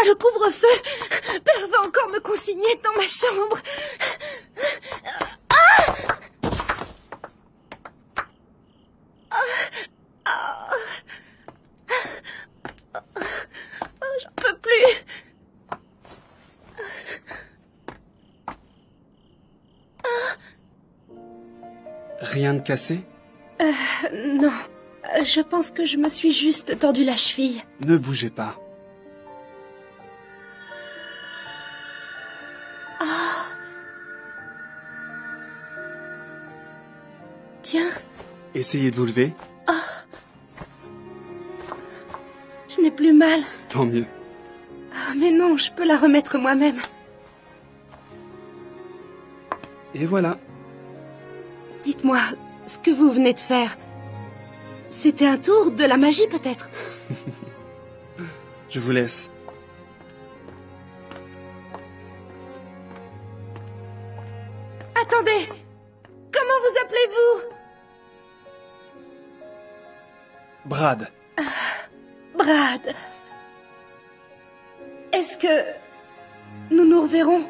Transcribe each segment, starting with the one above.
pas le couvre-feu. Père va encore me consigner dans ma chambre. J'en peux plus. Rien de cassé? Non. Je pense que je me suis juste tordu la cheville. Ne bougez pas. Tiens, Essayez de vous lever. je n'ai plus mal. Tant mieux. Ah, mais non, je peux la remettre moi-même. Et voilà. Dites-moi, ce que vous venez de faire, c'était un tour de la magie peut-être? Je vous laisse. Attendez! Comment vous appelez-vous? Brad. Brad. Est-ce que nous nous reverrons?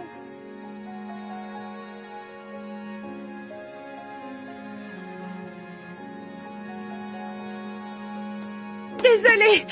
Désolée.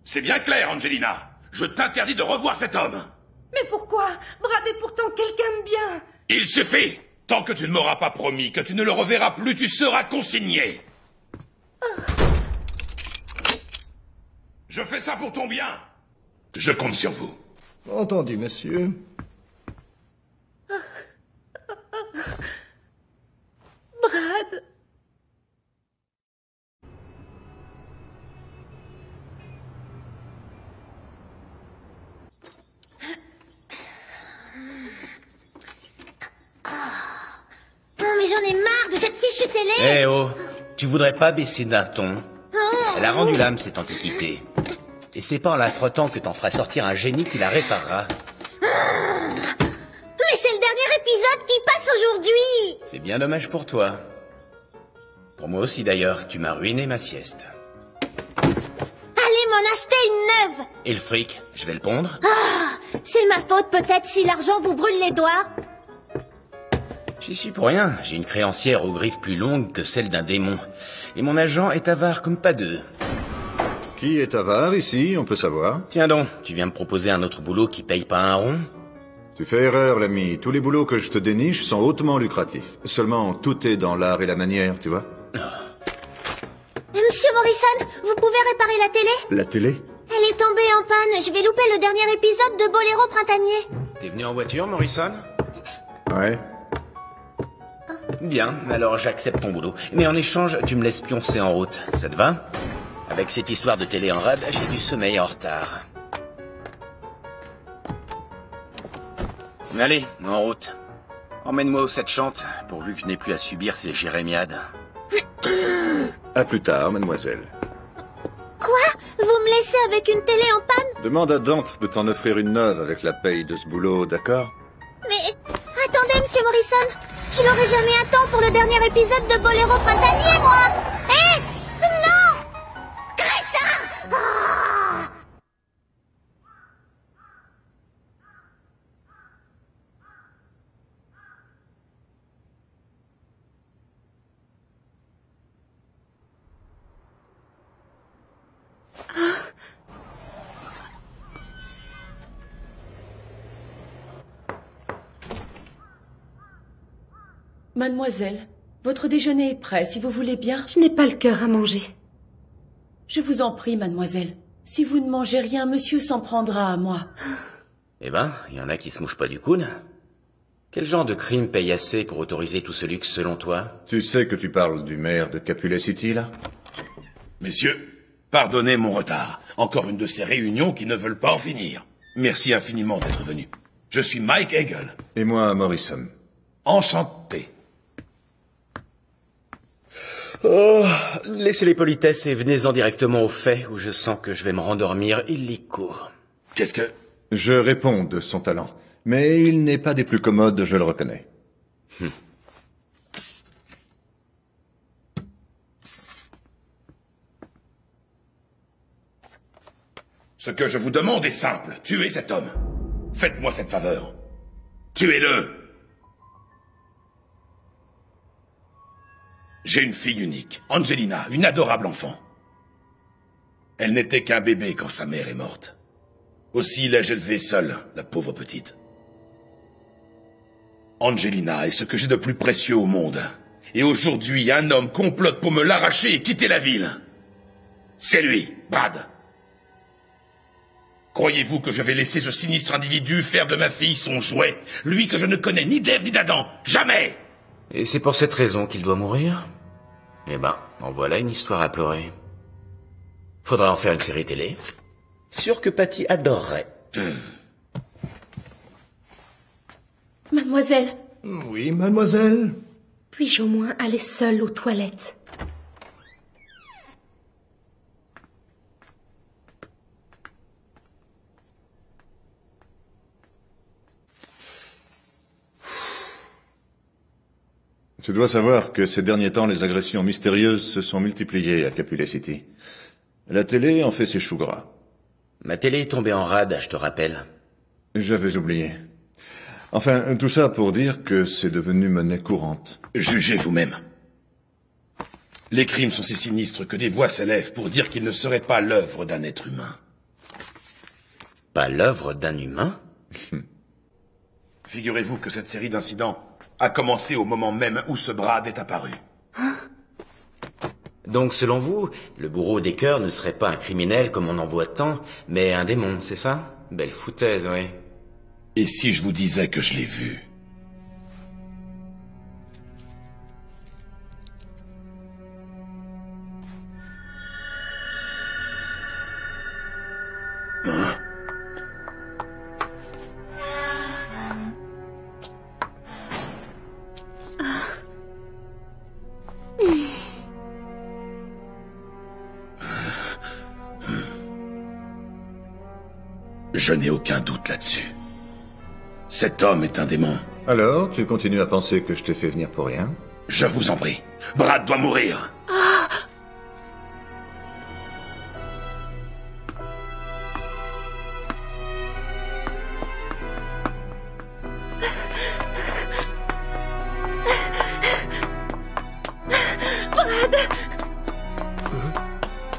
C'est bien clair, Angelina. Je t'interdis de revoir cet homme. Mais pourquoi? Brad est pourtant quelqu'un de bien. Il suffit. Tant que tu ne m'auras pas promis que tu ne le reverras plus, tu seras consigné. Je fais ça pour ton bien. Je compte sur vous. Entendu, monsieur. Brad. Oh, mais j'en ai marre de cette fichue télé. Eh oh, tu voudrais pas baisser d'un ton? Elle a rendu l'âme, cette antiquité. Et c'est pas en la frottant que t'en feras sortir un génie qui la réparera. Mais c'est le dernier épisode qui passe aujourd'hui. C'est bien dommage pour toi. Pour moi aussi d'ailleurs, tu m'as ruiné ma sieste. Allez m'en acheter une neuve. Et le fric, je vais le pondre? C'est ma faute peut-être si l'argent vous brûle les doigts. J'y suis pour rien, j'ai une créancière aux griffes plus longues que celle d'un démon. Et mon agent est avare comme pas deux. Qui est avare ici, on peut savoir? Tiens donc, tu viens me proposer un autre boulot qui paye pas un rond? Tu fais erreur, l'ami. Tous les boulots que je te déniche sont hautement lucratifs. Seulement, tout est dans l'art et la manière, tu vois? Monsieur Morrison, vous pouvez réparer la télé? La télé? Elle est tombée en panne, je vais louper le dernier épisode de Boléro printanier. T'es venu en voiture, Morrison? Ouais. Bien, alors j'accepte ton boulot. Mais en échange, tu me laisses pioncer en route. Ça te va? Avec cette histoire de télé en rade, j'ai du sommeil en retard. Allez, en route. Emmène-moi au 7 chante, pourvu que je n'ai plus à subir ces jérémiades. À plus tard, mademoiselle. Quoi? Vous me laissez avec une télé en panne? Demande à Dante de t'en offrir une neuve avec la paye de ce boulot, d'accord? Mais... Attendez, Monsieur Morrison. Je n'aurai jamais un temps pour le dernier épisode de Boléro Printanier, moi. Hé! Non! Crétin! Ah! Mademoiselle, votre déjeuner est prêt, si vous voulez bien. Je n'ai pas le cœur à manger. Je vous en prie, mademoiselle. Si vous ne mangez rien, monsieur s'en prendra à moi. Eh ben, il y en a qui se mouchent pas du coude. Quel genre de crime paye assez pour autoriser tout ce luxe selon toi? Tu sais que tu parles du maire de Capula City, là? Messieurs, pardonnez mon retard. Encore une de ces réunions qui ne veulent pas en finir. Merci infiniment d'être venus. Je suis Mike Hegel. Et moi, Morrison. Enchanté. Oh, laissez les politesses et venez-en directement au fait, où je sens que je vais me rendormir illico. Qu'est-ce que... Je réponds de son talent, mais il n'est pas des plus commodes, je le reconnais. Ce que je vous demande est simple. Tuez cet homme. Faites-moi cette faveur. Tuez-le. J'ai une fille unique, Angelina, une adorable enfant. Elle n'était qu'un bébé quand sa mère est morte. Aussi l'ai-je élevée seule, la pauvre petite. Angelina est ce que j'ai de plus précieux au monde. Et aujourd'hui, un homme complote pour me l'arracher et quitter la ville. C'est lui, Brad. Croyez-vous que je vais laisser ce sinistre individu faire de ma fille son jouet? Lui que je ne connais ni d'Ève ni d'Adam. Jamais! Et c'est pour cette raison qu'il doit mourir? Eh ben, en voilà une histoire à pleurer. Faudra en faire une série télé. Sûr que Patty adorerait. Mademoiselle, Oui, mademoiselle. puis-je au moins aller seule aux toilettes? Tu dois savoir que ces derniers temps, les agressions mystérieuses se sont multipliées à Capula City. La télé en fait ses choux gras. Ma télé est tombée en rade, je te rappelle. J'avais oublié. Enfin, tout ça pour dire que c'est devenu monnaie courante. Jugez vous-même. Les crimes sont si sinistres que des voix s'élèvent pour dire qu'ils ne seraient pas l'œuvre d'un être humain. Pas l'œuvre d'un humain? Figurez-vous que cette série d'incidents a commencé au moment même où ce Brad est apparu. Donc, selon vous, le bourreau des cœurs ne serait pas un criminel comme on en voit tant, mais un démon, c'est ça? Belle foutaise, oui. Et si je vous disais que je l'ai vu? Je n'ai aucun doute là-dessus. Cet homme est un démon. Alors, tu continues à penser que je t'ai fait venir pour rien? Je vous en prie. Brad doit mourir.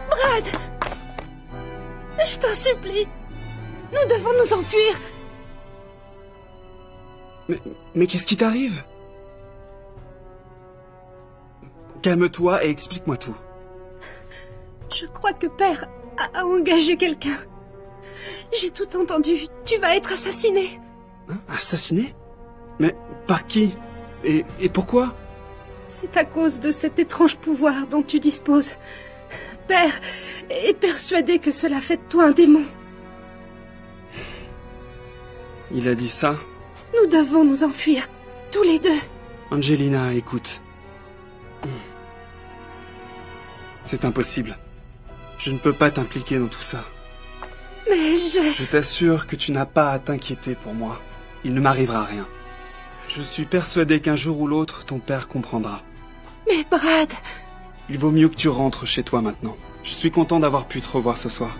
Brad! Je t'en supplie. Nous devons nous enfuir. Mais qu'est-ce qui t'arrive? Calme-toi et explique-moi tout. Je crois que Père a engagé quelqu'un. J'ai tout entendu. Tu vas être assassiné. Hein? Assassiné? Mais par qui? Et pourquoi? C'est à cause de cet étrange pouvoir dont tu disposes. Père est persuadé que cela fait de toi un démon. Il a dit ça? Nous devons nous enfuir, tous les deux. Angelina, écoute. C'est impossible. Je ne peux pas t'impliquer dans tout ça. Mais Je t'assure que tu n'as pas à t'inquiéter pour moi. Il ne m'arrivera rien. Je suis persuadé qu'un jour ou l'autre, ton père comprendra. Mais Brad... Il vaut mieux que tu rentres chez toi maintenant. Je suis content d'avoir pu te revoir ce soir.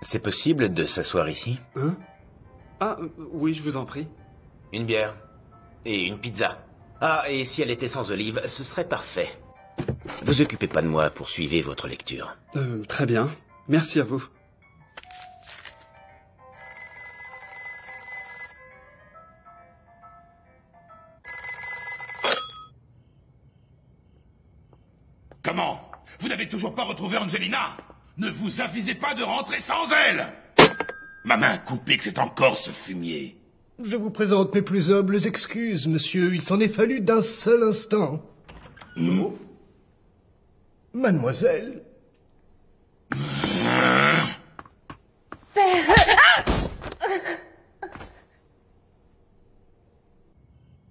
C'est possible de s'asseoir ici? Hein? Ah, oui, je vous en prie. Une bière. Et une pizza. Ah, et si elle était sans olive, ce serait parfait. Vous occupez pas de moi, poursuivez votre lecture. Très bien. Merci à vous. Comment? Vous n'avez toujours pas retrouvé Angelina? Ne vous avisez pas de rentrer sans elle! Ma main coupée que c'est encore ce fumier. Je vous présente mes plus humbles excuses, monsieur. Il s'en est fallu d'un seul instant. Oh. Mademoiselle.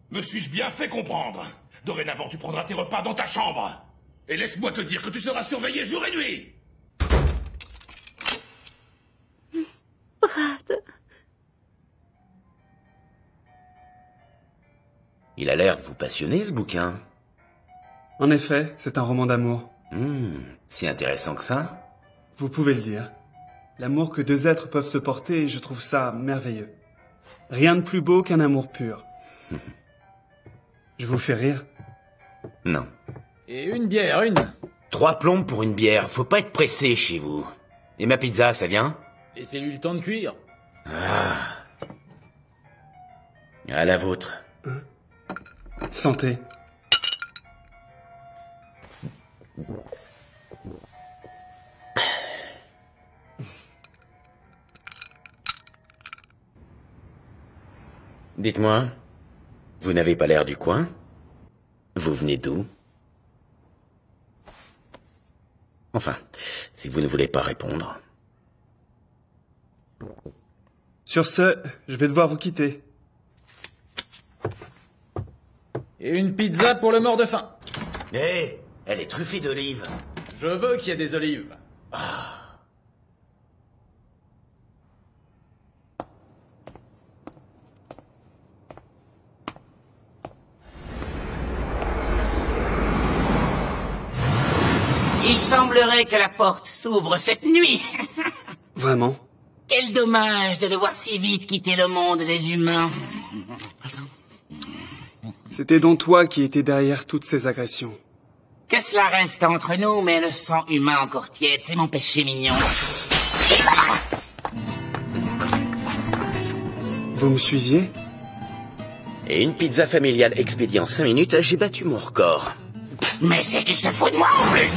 Me suis-je bien fait comprendre? Dorénavant, tu prendras tes repas dans ta chambre. Et laisse-moi te dire que tu seras surveillé jour et nuit. Brad... Il a l'air de vous passionner, ce bouquin. En effet, c'est un roman d'amour. Si intéressant que ça. Vous pouvez le dire. L'amour que deux êtres peuvent se porter, je trouve ça merveilleux. Rien de plus beau qu'un amour pur. Je vous fais rire? Non. Et une bière, une. 3 plombes pour une bière, faut pas être pressé chez vous. Et ma pizza, ça vient? Laissez-lui le temps de cuire. À la vôtre. Santé. Dites-moi, vous n'avez pas l'air du coin? Vous venez d'où? Enfin, si vous ne voulez pas répondre. Sur ce, je vais devoir vous quitter. Et une pizza pour le mort de faim. Hé, elle est truffée d'olives. Je veux qu'il y ait des olives. Il semblerait que la porte s'ouvre cette nuit. Vraiment? Quel dommage de devoir si vite quitter le monde des humains. C'était donc toi qui étais derrière toutes ces agressions. Que cela reste entre nous, mais le sang humain encore tiède, c'est mon péché mignon. Vous me suiviez? Et une pizza familiale expédiée en 5 minutes, j'ai battu mon record. Mais c'est qu'il se fout de moi en plus.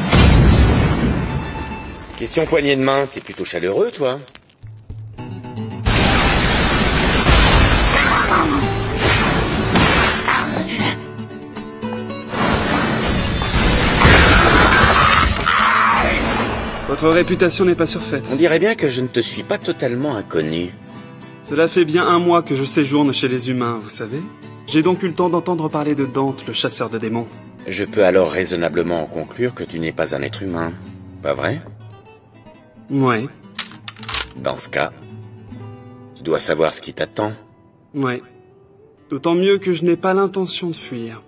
Question poignée de main, t'es plutôt chaleureux, toi? Votre réputation n'est pas surfaite. On dirait bien que je ne te suis pas totalement inconnu. Cela fait bien 1 mois que je séjourne chez les humains, vous savez. J'ai donc eu le temps d'entendre parler de Dante, le chasseur de démons. Je peux alors raisonnablement en conclure que tu n'es pas un être humain, pas vrai? Ouais, Dans ce cas, tu dois savoir ce qui t'attend. ouais. D'autant mieux que je n'ai pas l'intention de fuir.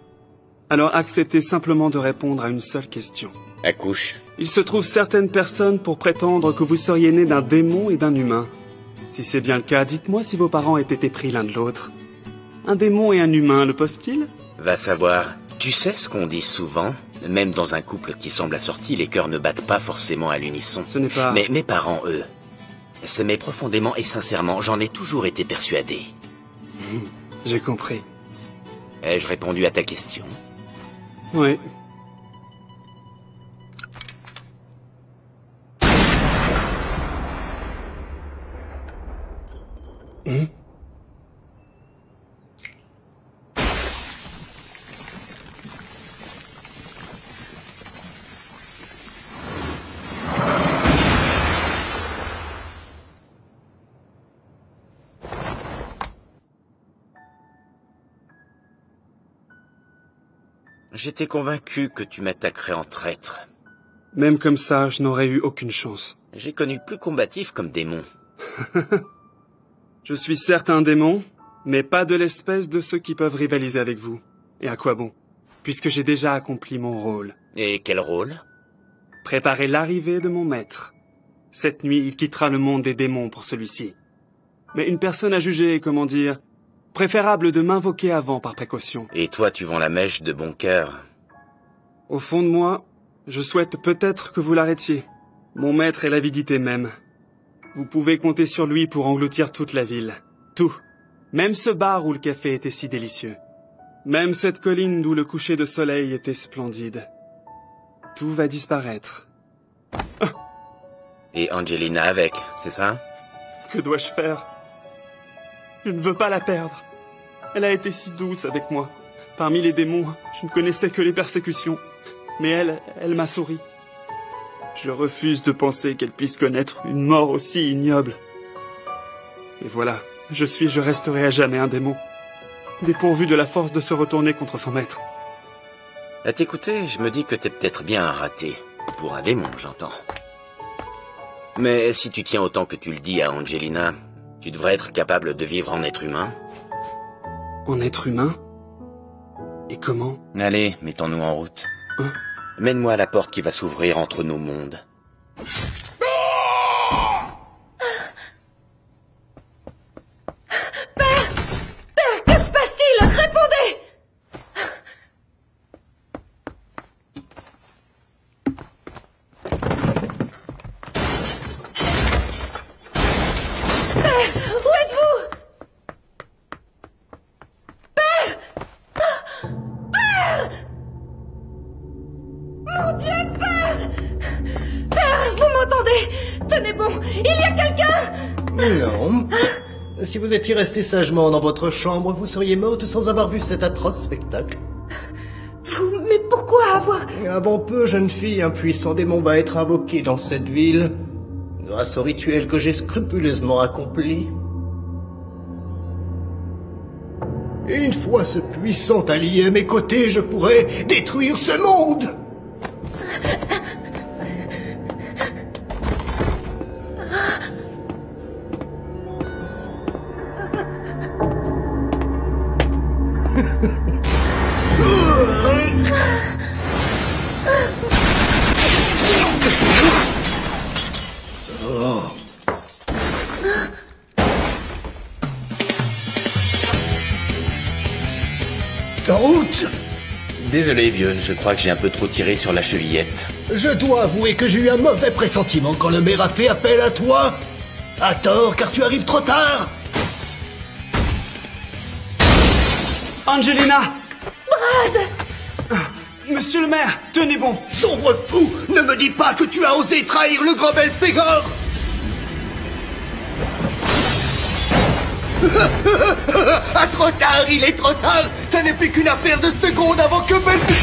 Alors acceptez simplement de répondre à une seule question. Accouche. Il se trouve certaines personnes pour prétendre que vous seriez né d'un démon et d'un humain. Si c'est bien le cas, dites-moi si vos parents aient été pris l'un de l'autre. Un démon et un humain, le peuvent-ils? Va savoir. Tu sais ce qu'on dit souvent? Même dans un couple qui semble assorti, les cœurs ne battent pas forcément à l'unisson. Ce n'est pas... Mais mes parents, eux, s'aimaient profondément et sincèrement. J'en ai toujours été persuadé. J'ai compris. Ai-je répondu à ta question? Oui. J'étais convaincu que tu m'attaquerais en traître. Même comme ça, je n'aurais eu aucune chance. J'ai connu plus combatif comme démon. Je suis certes un démon, mais pas de l'espèce de ceux qui peuvent rivaliser avec vous. Et à quoi bon? Puisque j'ai déjà accompli mon rôle. Et quel rôle? Préparer l'arrivée de mon maître. Cette nuit, il quittera le monde des démons pour celui-ci. Mais une personne a jugé, comment dire, préférable de m'invoquer avant par précaution. Et toi, tu vends la mèche de bon cœur. Au fond de moi, je souhaite peut-être que vous l'arrêtiez. Mon maître est l'avidité même. Vous pouvez compter sur lui pour engloutir toute la ville. Tout. Même ce bar où le café était si délicieux. Même cette colline d'où le coucher de soleil était splendide. Tout va disparaître. Et Angelina avec, c'est ça? Que dois-je faire? Je ne veux pas la perdre. Elle a été si douce avec moi. Parmi les démons, je ne connaissais que les persécutions. Mais elle m'a souri. Je refuse de penser qu'elle puisse connaître une mort aussi ignoble. Et voilà, je resterai à jamais un démon. Dépourvu de la force de se retourner contre son maître. À t'écouter, je me dis que t'es peut-être bien un raté. Pour un démon, j'entends. Mais si tu tiens autant que tu le dis à Angelina, tu devrais être capable de vivre en être humain. En être humain? Et comment? Allez, mettons-nous en route. Hein? Mène-moi à la porte qui va s'ouvrir entre nos mondes. Père! Père, que se passe-t-il? Répondez! Père, où êtes-vous? Père! Père! Mon Dieu, Père! Père, vous m'entendez? Tenez bon, il y a quelqu'un! Non. Si vous étiez resté sagement dans votre chambre, vous seriez morte sans avoir vu cet atroce spectacle. Mais pourquoi avoir... Avant peu, jeune fille, un puissant démon va être invoqué dans cette ville, grâce au rituel que j'ai scrupuleusement accompli. Et une fois ce puissant allié à mes côtés, je pourrai détruire ce monde! Honte! Désolé, vieux, je crois que j'ai un peu trop tiré sur la chevillette. Je dois avouer que j'ai eu un mauvais pressentiment quand le maire a fait appel à toi. À tort, car tu arrives trop tard. Angelina! Brad! Monsieur le maire, tenez bon! Sombre fou, ne me dis pas que tu as osé trahir le grand Belphégor! Ah, trop tard, il est trop tard! Ça n'est plus qu'une affaire de secondes avant que Belphégor...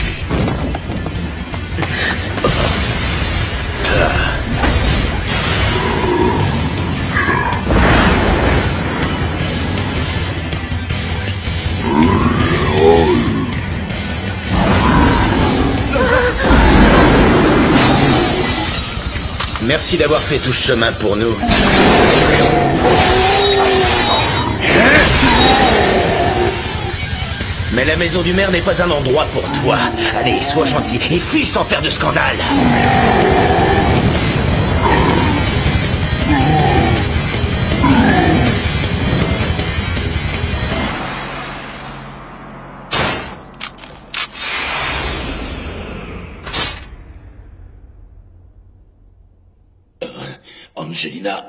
Merci d'avoir fait tout ce chemin pour nous. Mais la maison du maire n'est pas un endroit pour toi. Allez, sois gentil et fuis sans faire de scandale. Angelina.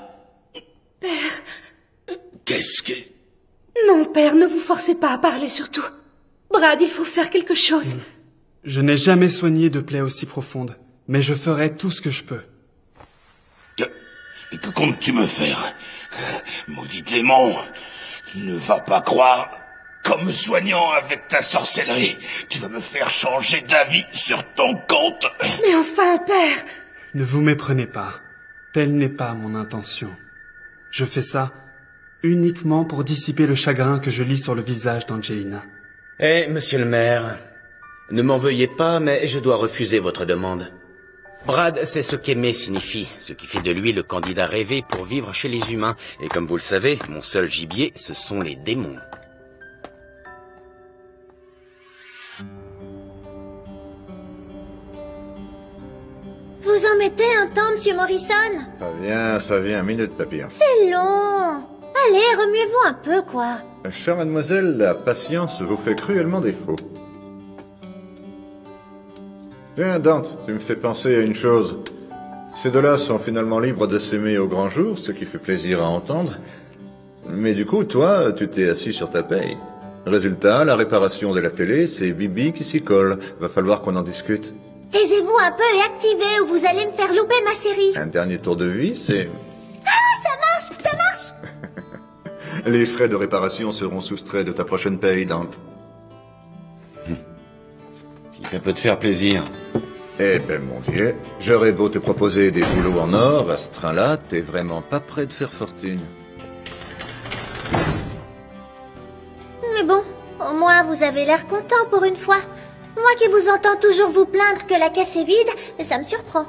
Père. Qu'est-ce que... Non, père, ne vous forcez pas à parler surtout. Brad, il faut faire quelque chose. Je n'ai jamais soigné de plaie aussi profonde, mais je ferai tout ce que je peux. Que comptes-tu me faire? Maudit démon, ne va pas croire qu'en me soignant avec ta sorcellerie, tu vas me faire changer d'avis sur ton compte. Mais enfin, père. Ne vous méprenez pas. Telle n'est pas mon intention. Je fais ça uniquement pour dissiper le chagrin que je lis sur le visage d'Angelina. Eh, monsieur le maire, ne m'en veuillez pas, mais je dois refuser votre demande. Brad, c'est ce qu'aimer signifie, ce qui fait de lui le candidat rêvé pour vivre chez les humains. Et comme vous le savez, mon seul gibier, ce sont les démons. Vous en mettez un temps, Monsieur Morrison? Ça vient, minute, papillon. C'est long. Allez, remuez-vous un peu, quoi. Chère mademoiselle, la patience vous fait cruellement défaut. Tiens, Dante, tu me fais penser à une chose. Ces deux-là sont finalement libres de s'aimer au grand jour, ce qui fait plaisir à entendre. Mais du coup, toi, tu t'es assis sur ta paye. Résultat, la réparation de la télé, c'est Bibi qui s'y colle. Va falloir qu'on en discute. Taisez-vous un peu et activez ou vous allez me faire louper ma série. Un dernier tour de vie, c'est... Ah, ça marche. Les frais de réparation seront soustraits de ta prochaine paye, Dante. Si ça peut te faire plaisir. Eh ben, mon Dieu, j'aurais beau te proposer des boulots en or, à ce train-là, t'es vraiment pas prêt de faire fortune. Mais bon, au moins vous avez l'air content pour une fois. Moi qui vous entends toujours vous plaindre que la caisse est vide, ça me surprend.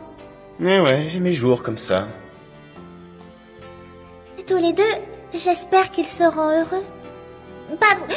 Eh ouais, j'ai mes jours comme ça. Et tous les deux, j'espère qu'ils seront heureux. Pas vous...